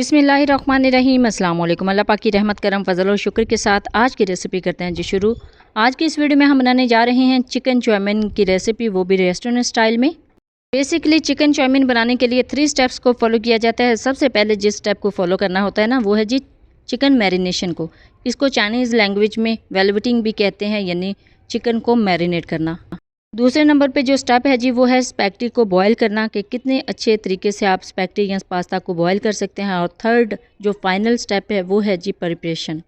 बिस्मिल्लाहिर्रहमानिर्रहीम। अस्सलाम वालेकुम। अल्लाह पाक की रहमत करम फजल और शुक्र के साथ आज की रेसिपी करते हैं जी शुरू। आज की इस वीडियो में हम बनाने जा रहे हैं चिकन चाउमीन की रेसिपी, वो भी रेस्टोरेंट स्टाइल में। बेसिकली चिकन चाउमीन बनाने के लिए 3 स्टेप्स को फॉलो किया जाता है। सबसे पहले जिस स्टेप को फॉलो करना होता है ना, वो है जी चिकन मैरिनेशन को। इसको चाइनीज़ लैंग्वेज में वेलवेटिंग भी कहते हैं, यानी चिकन को मैरिनेट करना। दूसरे नंबर पे जो स्टेप है जी, वो है स्पैगेटी को बॉयल करना, कि कितने अच्छे तरीके से आप स्पैगेटी या पास्ता को बॉयल कर सकते हैं। और थर्ड जो फाइनल स्टेप है, वो है जी प्रिपरेशन।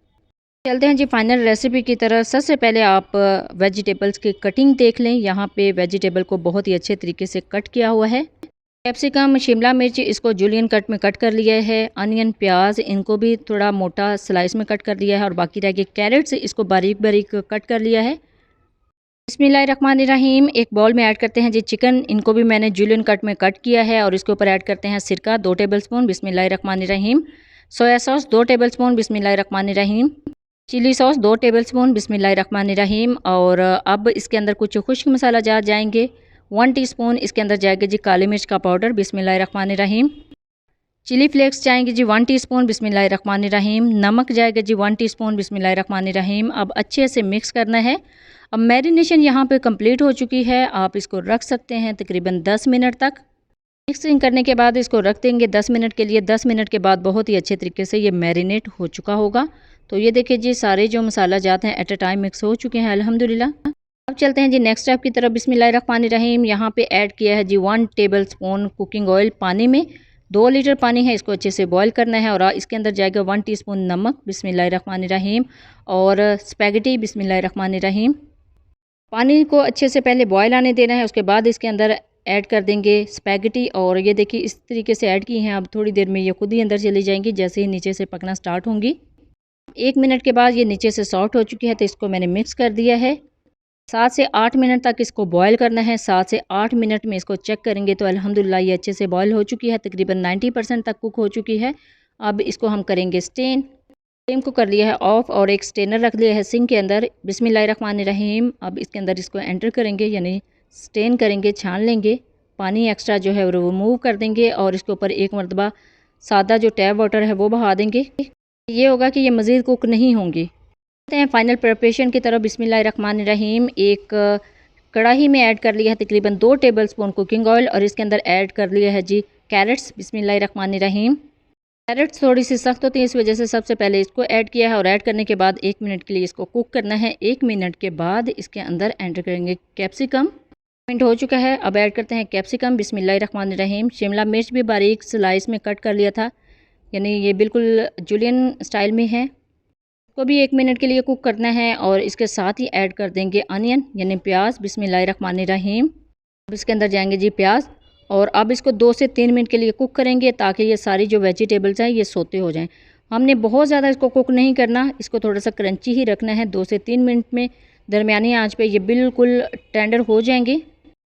चलते हैं जी फाइनल रेसिपी की तरह। सबसे पहले आप वेजिटेबल्स की कटिंग देख लें। यहाँ पे वेजिटेबल को बहुत ही अच्छे तरीके से कट किया हुआ है। कैप्सिकम, शिमला मिर्च, इसको जूलियन कट में कट कर लिया है। अनियन, प्याज, इनको भी थोड़ा मोटा स्लाइस में कट कर लिया है। और बाकी रह गए कैरेट्स, इसको बारीक बारीक कट कर लिया है। बिस्मिल्लाहिर्रहमानिर्रहीम। एक बाउल में ऐड करते हैं जी चिकन। इनको भी मैंने जूलियन कट में कट किया है। और इसके ऊपर ऐड करते हैं सिरका 2 टेबलस्पून, बिस्मिल्लाहिर्रहमानिर्रहीम। सोया सॉस 2 टेबलस्पून, बिस्मिल्लाहिर्रहमानिर्रहीम। चिली सॉस 2 टेबलस्पून, बिस्मिल्लाहिर्रहमानिर्रहीम। और अब इसके अंदर कुछ खुश्क मसाला जार जाएंगे। 1 टीस्पून इसके अंदर जाएगा जी काली मिर्च का पाउडर, बिस्मिल्लाहिर्रहमानिर्रहीम। चिली फ्लेक्स जाएंगे जी 1 टीस्पून, बिस्मिल्लाहिर्रहमानिर्रहीम। नमक जाएगा जी 1 टीस्पून, बिस्मिल्लाहिर्रहमानिर्रहीम। अब अच्छे से मिक्स करना है। अब मैरिनेशन यहाँ पे कंप्लीट हो चुकी है। आप इसको रख सकते हैं तकरीबन 10 मिनट तक। मिक्सिंग करने के बाद इसको रख देंगे 10 मिनट के लिए। 10 मिनट के बाद बहुत ही अच्छे तरीके से ये मैरिनेट हो चुका होगा। तो ये देखिए जी, सारे जो मसाला जाते हैं एट अ टाइम मिक्स हो चुके हैं अल्हम्दुलिल्लाह। अब चलते हैं जी नेक्स्ट स्टेप की तरफ। बिस्मिल्लाहिर्रहमानिर्रहीम। यहाँ पे ऐड किया है जी 1 टेबल स्पून कुकिंग ऑयल पानी में। 2 लीटर पानी है, इसको अच्छे से बॉयल करना है। और इसके अंदर जाएगा 1 टीस्पून नमक, बिस्मिल्लाहिर्रहमानिर्रहीम। और स्पैगेटी, बिस्मिल्लाहिर्रहमानिर्रहीम। पानी को अच्छे से पहले बॉयल आने देना है। उसके बाद इसके अंदर ऐड कर देंगे स्पैगेटी। और ये देखिए इस तरीके से ऐड की हैं। अब थोड़ी देर में ये खुद ही अंदर चली जाएंगी जैसे ही नीचे से पकना स्टार्ट होंगी। 1 मिनट के बाद ये नीचे से सॉफ्ट हो चुकी है, तो इसको मैंने मिक्स कर दिया है। 7 से 8 मिनट तक इसको बॉयल करना है। 7 से 8 मिनट में इसको चेक करेंगे तो अल्हम्दुलिल्लाह ये अच्छे से बॉयल हो चुकी है, तकरीबन 90% तक कुक हो चुकी है। अब इसको हम करेंगे स्टेन। फ्लेम को कर लिया है ऑफ और एक स्टेनर रख लिया है सिंक के अंदर। बिस्मिल्लाहिर्रहमानिर्रहीम। अब इसके अंदर इसको एंटर करेंगे, यानी स्टेन करेंगे, छान लेंगे। पानी एक्स्ट्रा जो है वो रिमूव कर देंगे। और इसके ऊपर एक मरतबा सादा जो टैप वाटर है वो बहा देंगे। ये होगा कि ये मज़ीद कुक नहीं होंगी। हैं फाइनल प्रिपरेशन की तरफ। बिस्मिल्लाहिर्रहमानिर्रहीम। एक कढ़ाई में ऐड कर लिया है तकरीबन 2 टेबलस्पून कुकिंग ऑयल। और इसके अंदर ऐड कर लिया है जी कैरेट्स, बिस्मिल्लाहिर्रहमानिर्रहीम। कैरेट्स थोड़ी सी सख्त होती है, इस वजह से सबसे पहले इसको ऐड किया है। और ऐड करने के बाद 1 मिनट के लिए इसको कुक करना है। 1 मिनट के बाद इसके अंदर एंटर करेंगे कैप्सिकम। मिनट हो चुका है, अब ऐड करते हैं कैप्सिकम, बिस्मिल्लाहिर्रहमानिर्रहीम। शिमला मिर्च भी बारीक स्लाइस में कट कर लिया था, यानी ये बिल्कुल जूलियन स्टाइल में है। को भी 1 मिनट के लिए कुक करना है। और इसके साथ ही ऐड कर देंगे अनियन, यानी प्याज, बिस्मिल्लाहिर्रहमानिर्रहीम। अब इसके अंदर जाएंगे जी प्याज। और अब इसको 2 से 3 मिनट के लिए कुक करेंगे, ताकि ये सारी जो वेजिटेबल्स हैं ये सोते हो जाएं। हमने बहुत ज़्यादा इसको कुक नहीं करना, इसको थोड़ा सा क्रंची ही रखना है। 2 से 3 मिनट में दरमियानी आंच पे ये बिल्कुल टेंडर हो जाएंगे।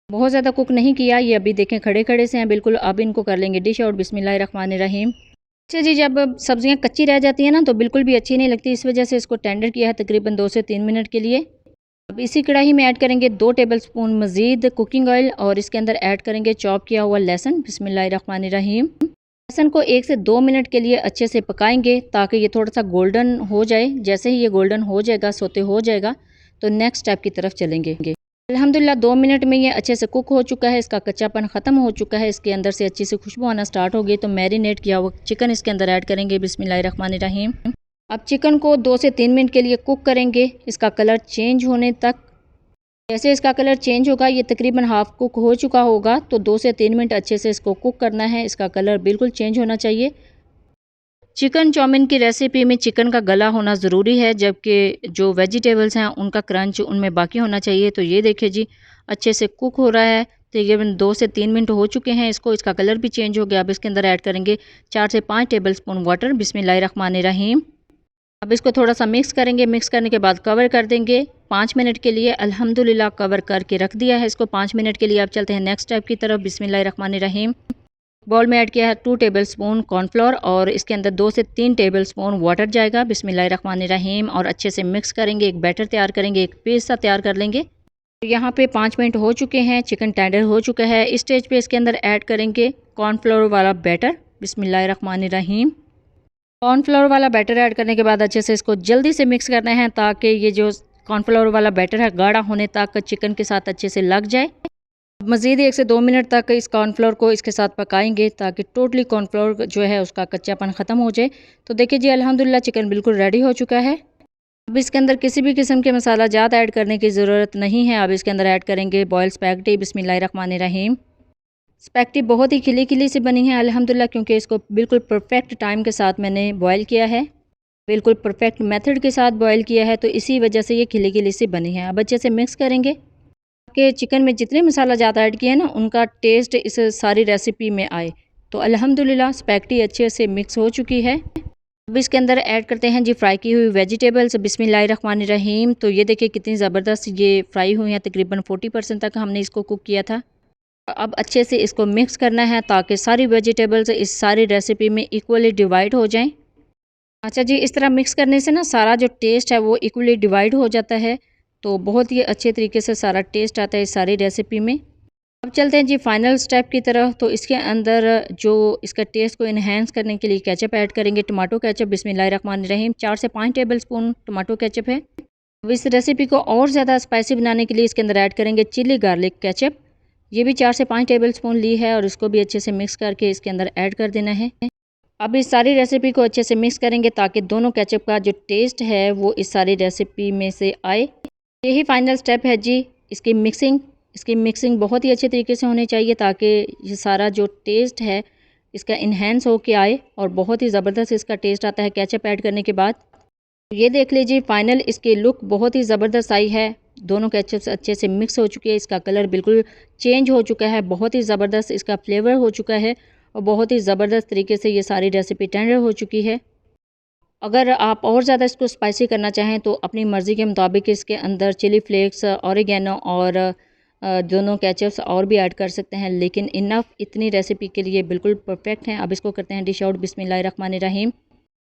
बहुत ज़्यादा कुक नहीं किया, ये अभी देखें खड़े खड़े से हैं बिल्कुल। अब इनको कर लेंगे डिश आउट, बिस्मिल्लाहिर्रहमानिर्रहीम। अच्छा जी, जब सब्जियां कच्ची रह जाती हैं ना तो बिल्कुल भी अच्छी नहीं लगती, इस वजह से इसको टेंडर किया है तकरीबन 2 से 3 मिनट के लिए। अब इसी कढ़ाई में ऐड करेंगे 2 टेबलस्पून मज़ीद कुकिंग ऑयल। और इसके अंदर ऐड करेंगे चॉप किया हुआ लहसुन, बिस्मिल्लाहिर्रहमानिर्रहीम। लहसुन को 1 से 2 मिनट के लिए अच्छे से पकाएंगे, ताकि ये थोड़ा सा गोल्डन हो जाए। जैसे ही ये गोल्डन हो जाएगा, सोते हो जाएगा, तो नेक्स्ट स्टेप की तरफ चलेंगे। अल्हम्दुलिल्लाह 2 मिनट में ये अच्छे से कुक हो चुका है। इसका कच्चापन ख़त्म हो चुका है, इसके अंदर से अच्छी सी खुशबू आना स्टार्ट हो गई। तो मैरिनेट किया हुआ चिकन इसके अंदर ऐड करेंगे, बिस्मिल्लाहिर्रहमानिर्रहीम। अब चिकन को 2 से 3 मिनट के लिए कुक करेंगे, इसका कलर चेंज होने तक। जैसे इसका कलर चेंज होगा, ये तकरीबन हाफ कुक हो चुका होगा, तो 2 से 3 मिनट अच्छे से इसको कुक करना है। इसका कलर बिल्कुल चेंज होना चाहिए। चिकन चाउमीन की रेसिपी में चिकन का गला होना ज़रूरी है, जबकि जो वेजिटेबल्स हैं उनका क्रंच उनमें बाकी होना चाहिए। तो ये देखिए जी, अच्छे से कुक हो रहा है। तकरीबन 2 से 3 मिनट हो चुके हैं इसको, इसका कलर भी चेंज हो गया। अब इसके अंदर ऐड करेंगे 4 से 5 टेबलस्पून वाटर, बिस्मिल्लाहिर्रहमानिर्रहीम। अब इसको थोड़ा सा मिक्स करेंगे। मिक्स करने के बाद कवर कर देंगे 5 मिनट के लिए। अल्हम्दुलिल्लाह कवर करके रख दिया है इसको 5 मिनट के लिए। अब चलते हैं नेक्स्ट स्टेप की तरफ। बिस्मिल्लाहिर्रहमानिर्रहीम। बाउल में ऐड किया है 2 टेबलस्पून कॉर्नफ्लोर। और इसके अंदर 2 से 3 टेबलस्पून वाटर जाएगा, बिस्मिल्लाहिर्रहमानिर्रहीम। और अच्छे से मिक्स करेंगे, एक बैटर तैयार करेंगे, एक पेस्ट सा तैयार कर लेंगे। यहाँ पे 5 मिनट हो चुके हैं, चिकन टेंडर हो चुका है। इस स्टेज पे इसके अंदर ऐड करेंगे कॉर्नफ्लोर वाला बैटर, बिस्मिल्लाहिर्रहमानिर्रहीम। कॉर्नफ्लोर वाला बैटर ऐड करने के बाद अच्छे से इसको जल्दी से मिक्स करना है ताकि ये जो कॉर्नफ्लोर वाला बैटर है गाढ़ा होने तक चिकन के साथ अच्छे से लग जाए। मज़ीद 1 से 2 मिनट तक इस कॉर्नफ्लोर को इसके साथ पकाएंगे ताकि टोटली कॉर्नफ्लोर जो है उसका कच्चापन ख़त्म हो जाए। तो देखिए जी अल्हम्दुलिल्लाह चिकन बिल्कुल रेडी हो चुका है। अब इसके अंदर किसी भी किस्म के मसाला ज़्यादा ऐड करने की ज़रूरत नहीं है। अब इसके अंदर ऐड करेंगे बॉयल स्पैगेटी। बिस्मिल्लाहिर्रहमानिर्रहीम। स्पैगेटी बहुत ही खिली खिली से बनी है अल्हम्दुलिल्लाह, क्योंकि इसको बिल्कुल परफेक्ट टाइम के साथ मैंने बॉयल किया है, बिल्कुल परफेक्ट मेथड के साथ बॉयल किया है, तो इसी वजह से ये खिली खिली सी बनी है। अब अच्छे से मिक्स करेंगे कि चिकन में जितने मसाला ज़्यादा ऐड किया है ना उनका टेस्ट इस सारी रेसिपी में आए। तो अल्हम्दुलिल्लाह स्पैगेटी अच्छे से मिक्स हो चुकी है। अब इसके अंदर ऐड करते हैं जी फ्राई की हुई वेजिटेबल्स। बिस्मिल्लाहिर्रहमानिर्रहीम। तो ये देखिए कितनी ज़बरदस्त ये फ्राई हुई हैं, तकरीबन 40% तक हमने इसको कुक किया था। अब अच्छे से इसको मिक्स करना है ताकि सारी वेजिटेबल्स इस सारी रेसिपी में इक्वली डिवाइड हो जाएं। अच्छा जी, इस तरह मिक्स करने से ना सारा जो टेस्ट है वो इक्वली डिवाइड हो जाता है, तो बहुत ही अच्छे तरीके से सारा टेस्ट आता है इस सारी रेसिपी में। अब चलते हैं जी फाइनल स्टेप की तरफ। तो इसके अंदर जो इसका टेस्ट को इन्हेंस करने के लिए केचप ऐड करेंगे, टमाटो केचप। बिस्मिल्लाहिर्रहमानिर्रहीम। 4 से 5 टेबल स्पून टमाटो केचप है। अब इस रेसिपी को और ज़्यादा स्पाइसी बनाने के लिए इसके अंदर ऐड करेंगे चिली गार्लिक केचप। ये भी 4 से 5 टेबल स्पून ली है और इसको भी अच्छे से मिक्स करके इसके अंदर ऐड कर देना है। अब इस सारी रेसिपी को अच्छे से मिक्स करेंगे ताकि दोनों केचप का जो टेस्ट है वो इस सारी रेसिपी में से आए। यही फाइनल स्टेप है जी इसकी मिक्सिंग। इसकी मिक्सिंग बहुत ही अच्छे तरीके से होनी चाहिए ताकि ये सारा जो टेस्ट है इसका इन्हेंस हो के आए और बहुत ही ज़बरदस्त इसका टेस्ट आता है केचप ऐड करने के बाद। ये देख लीजिए फाइनल इसकी लुक बहुत ही ज़बरदस्त आई है। दोनों केचप्स अच्छे से मिक्स हो चुके हैं, इसका कलर बिल्कुल चेंज हो चुका है, बहुत ही ज़बरदस्त इसका फ्लेवर हो चुका है और बहुत ही ज़बरदस्त तरीके से ये सारी रेसिपी टेंडर हो चुकी है। अगर आप और ज़्यादा इसको स्पाइसी करना चाहें तो अपनी मर्ज़ी के मुताबिक इसके अंदर चिली फ्लेक्स, ऑरिगेनो और दोनों केचप्स और भी ऐड कर सकते हैं, लेकिन इनफ इतनी रेसिपी के लिए बिल्कुल परफेक्ट हैं। अब इसको करते हैं डिश आउट। बिस्मिल्लाहिर्रहमानिर्रहीम।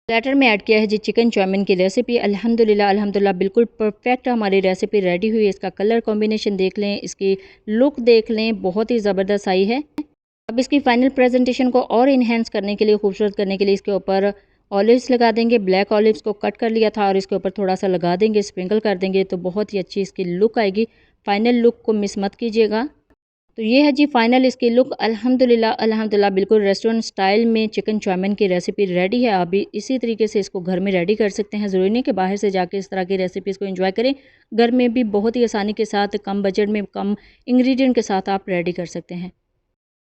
प्लेटर में ऐड किया है जी चिकन चाउमीन की रेसिपी। अल्हम्दुलिल्लाह बिल्कुल परफेक्ट हमारी रेसिपी रेडी हुई है। इसका कलर कॉम्बिनेशन देख लें, इसकी लुक देख लें, बहुत ही ज़बरदस्त आई है। अब इसकी फाइनल प्रेजेंटेशन को और इन्हेंस करने के लिए, खूबसूरत करने के लिए इसके ऊपर ऑलिव्स लगा देंगे। ब्लैक ऑलिव्स को कट कर लिया था और इसके ऊपर थोड़ा सा लगा देंगे, स्प्रिंकल कर देंगे, तो बहुत ही अच्छी इसकी लुक आएगी। फाइनल लुक को मिस मत कीजिएगा। तो ये है जी फाइनल इसकी लुक। अल्हम्दुलिल्लाह बिल्कुल रेस्टोरेंट स्टाइल में चिकन चाउमीन की रेसिपी रेडी है। अभी इसी तरीके से इसको घर में रेडी कर सकते हैं, ज़रूरी नहीं कि बाहर से जाके इस तरह की रेसिपीज़ को एंजॉय करें। घर में भी बहुत ही आसानी के साथ, कम बजट में, कम इंग्रेडिएंट के साथ आप रेडी कर सकते हैं।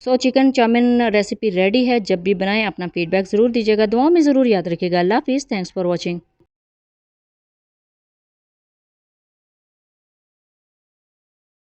So chicken chowmein recipe ready है। जब भी बनाएं अपना फीडबैक ज़रूर दीजिएगा, दुआओं में ज़रूर याद रखिएगा। अल्लाह हाफिज़। Thanks for watching.